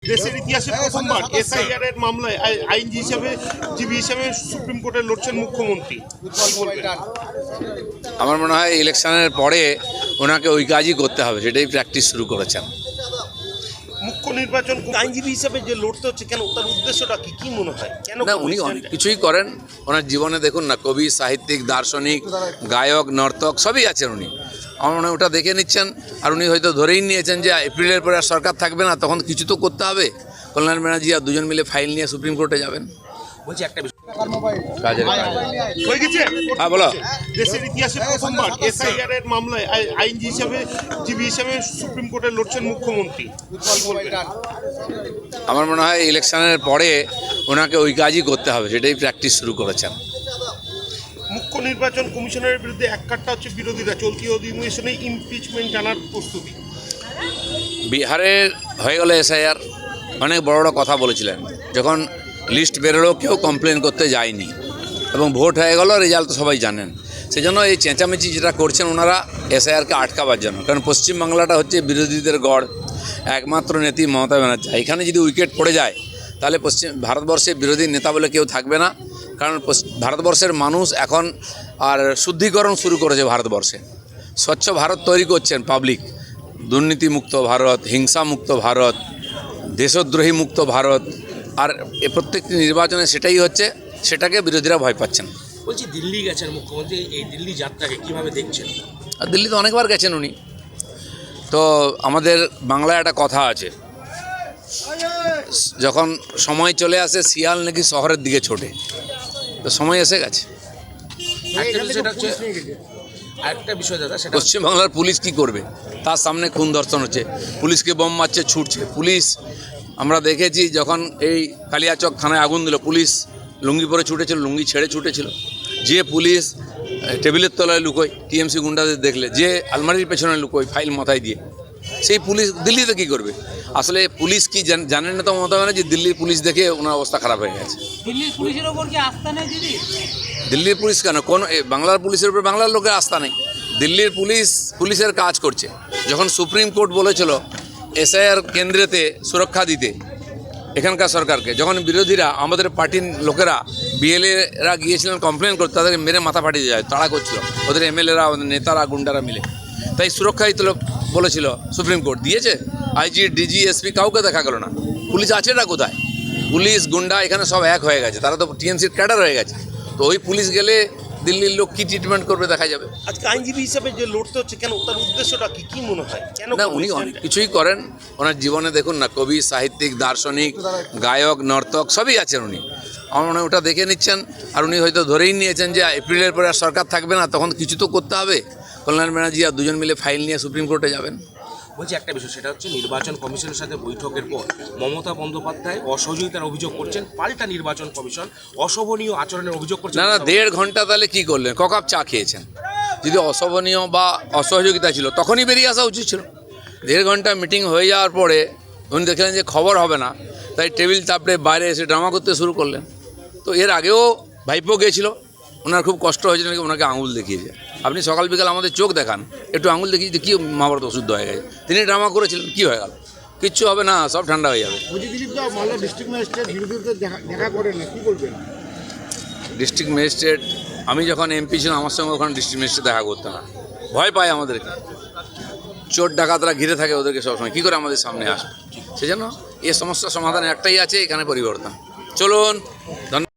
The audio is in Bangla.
দেশের ইতিহাসে প্রথমবার এসআইআর এর মামলায় আইনজীবী হিসেবে সুপ্রিম কোর্টে লড়ছেন মুখ্যমন্ত্রী। আমার মনে হয় ইলেকশনের পরে ওনাকে ওই কাজই করতে হবে, সেটাই প্র্যাকটিস শুরু করেছেন। মুখ্য নির্বাচন আইনজীবী হিসেবে যে লড়তে হচ্ছে কেন, তার উদ্দেশ্যটা কি কি মনে হয়? কেন না, উনি অনেক কিছুই করেন ওনার জীবনে। দেখুন না, কবি, সাহিত্যিক, দার্শনিক, গায়ক, নর্তক সবই আছেন উনি। আমার মনে হয় ওটা দেখে নিচ্ছেন। আর উনি হয়তো ধরেই নিয়েছেন যে এপ্রিলের পরে আর সরকার থাকবে না, তখন কিছু তো করতে হবে। কল্যাণ ব্যানার্জি আর দুজন মিলে ফাইল নিয়ে সুপ্রিম কোর্টে যাবেন। বলছি একটা কাজের হয়ে গেছে। হ্যাঁ, বলো। দেশের ইতিহাসে প্রথমবার এসআইআর এর মামলায় আইনজীবী হিসেবে সুপ্রিম কোর্টে লড়ছেন মুখ্যমন্ত্রী। আমার মনে হয় ইলেকশনের পরে ওনাকে ওই কাজই করতে হবে, সেটাই প্র্যাকটিস শুরু করেছেন। মুখ্য নির্বাচন কমিশনের বিরুদ্ধে এক কাট্টা হচ্ছে বিরোধীরা, চলতি অধিবেশনে ইমপিচমেন্ট আনার প্রস্তুতি। বিহারের হয়ে গেল এসআইআর, অনেক বড় বড় কথা বলেছিলেন। যখন লিস্ট বেরোলো কেউ কমপ্লেন করতে যায়নি এবং ভোট হয়ে গেল, রেজাল্ট তো সবাই জানেন। সেই জন্য এই চেঁচামেচি যেটা করছেন ওনারা এসআইআরকে আটকাবার জন্য, কারণ পশ্চিমবাংলাটা হচ্ছে বিরোধীদের গড়, একমাত্র নেত্রী মমতা ব্যানার্জি। এখানে যদি উইকেট পড়ে যায় তাহলে ভারতবর্ষে বিরোধী নেতা বলে কেউ থাকবে না। কারণ ভারতবর্ষের মানুষ এখন আর শুদ্ধিকরণ শুরু করেছে ভারতবর্ষে। স্বচ্ছ ভারত তৈরি করছেন পাবলিক, দুর্নীতিমুক্ত ভারত, হিংসামুক্ত ভারত, দেশদ্রোহী মুক্ত ভারত। আর প্রত্যেকটি নির্বাচনে সেটাই হচ্ছে, সেটাকে বিরোধীরা ভয় পাচ্ছেন। বলছি, দিল্লি গেছেন মুখ্যমন্ত্রী, এই দিল্লি যাত্রাকে কীভাবে দেখছেন? আর দিল্লিতে অনেকবার গেছেন উনি। তো আমাদের বাংলায় একটা কথা আছে, যখন সময় চলে আসে শিয়াল নাকি শহরের দিকে ছোটে। তো সময় এসে গেছে। আরেকটা বিষয় দাদা, সেটা পশ্চিমবাংলার পুলিশ কি করবে? তার সামনে খুন ধর্ষণ হচ্ছে, পুলিশকে বোম মারছে, ছুটছে পুলিশ। আমরা দেখেছি যখন এই কালিয়াচক থানায় আগুন দিল, পুলিশ লুঙ্গি পরে ছুটেছিল, লুঙ্গি ছেড়ে ছুটেছিল। যে পুলিশ টেবিলের তলায় লুকোয় টিএমসি গুন্ডাদের দেখলে, যে আলমারির পেছনে লুকোয় ফাইল মাথায় দিয়ে, সেই পুলিশ দিল্লিতে কী করবে? আসলে পুলিশ কি জানেন না তো মমতা ব্যানার্জি? দিল্লির পুলিশ দেখে ওনার অবস্থা খারাপ হয়ে গেছে। দিল্লির পুলিশের ওপর কি আস্থা নেই দিদি? দিল্লির পুলিশ কেন, কোন বাংলার পুলিশের উপর বাংলার লোকের আস্থা নেই? দিল্লির পুলিশের কাজ করছে। যখন সুপ্রিম কোর্ট বলেছিল এসআইআর কেন্দ্রেতে সুরক্ষা দিতে এখানকার সরকারকে, যখন বিরোধীরা আমাদের পার্টির লোকেরা বিএলএরা গিয়েছিলেন কমপ্লেন করতে, তাদেরকে মেরে মাথা ফাটিয়ে যায়, তাড়া করছিল ওদের এমএলএরা, ওদের নেতারা, গুন্ডারা মিলে। তাই সুরক্ষা দিতে বলেছিল সুপ্রিম কোর্ট, দিয়েছে? আইজি, ডিজি, এসপি কাউকে দেখা গেল না। পুলিশ আছেটা কোথায়? পুলিশ গুন্ডা এখানে সব এক হয়ে গেছে, তারা তো টিএমসির ক্যাডার হয়ে গেছে। তো ওই পুলিশ গেলে দিল্লির লোক কী ট্রিটমেন্ট করবে দেখা যাবে। আজকে আইনজীবী হিসেবে যে লড়তে হচ্ছে কেন, তার উদ্দেশ্যটা কি কি মনে হয়? কেন না, উনি অনেক কিছুই করেন ওনার জীবনে। দেখুন না, কবি, সাহিত্যিক, দার্শনিক, গায়ক, নর্তক সবই আছেন উনি। আমার মনে হয় ওটা দেখে নিচ্ছেন। আর উনি হয়তো ধরেই নিয়েছেন যে এপ্রিলের পরে আর সরকার থাকবে না, তখন কিছু তো করতে হবে। কল্যাণ ব্যানার্জি আর দুজন মিলে ফাইল নিয়ে সুপ্রিম কোর্টে যাবেন। বলছি, একটা বিষয়, সেটা হচ্ছে নির্বাচন কমিশনের সাথে বৈঠকের পর মমতা বন্দ্যোপাধ্যায় অসহযোগিতার অভিযোগ করছেন, পাল্টা নির্বাচন কমিশন অশোভনীয় আচরণের অভিযোগ করছেন। না, 1.5 ঘন্টা তাহলে কী করলেন? ককাপ চা খেয়েছেন? যদি অশোভনীয় বা অসহযোগিতা ছিল তখনই বেরিয়ে আসা উচিত ছিল। 1.5 ঘন্টা মিটিং হয়ে যাওয়ার পরে উনি দেখলেন যে খবর হবে না, তাই টেবিল চাপড়ে বাইরে এসে ড্রামা করতে শুরু করলেন। তো এর আগেও ভাইপো গিয়েছিল, ওনার খুব কষ্ট হয়েছিল নাকি, ওনাকে আঙুল দেখিয়েছে। আপনি সকাল বিকাল আমাদের চোখ দেখান, একটু আঙুল দেখিয়ে যে কী মহাভারত অশুদ্ধ হয়ে গেছে। তিনি ড্রামা করেছিলেন, কী হয়ে গেল? কিচ্ছু হবে না, সব ঠান্ডা হয়ে যাবে। ডিস্ট্রিক্ট ম্যাজিস্ট্রেট, আমি যখন এমপি ছিলাম আমার সঙ্গে ওখানে ডিস্ট্রিক্ট ম্যাজিস্ট্রেট দেখা করতে না, ভয় পায় আমাদেরকে। চোর ডাকাতরা ঘিরে থাকে ওদেরকে সবসময়, কী করে আমাদের সামনে আসবে? সেই জন্য এই সমস্যার সমাধান একটাই আছে, এখানে পরিবর্তন। চলুন, ধন্যবাদ।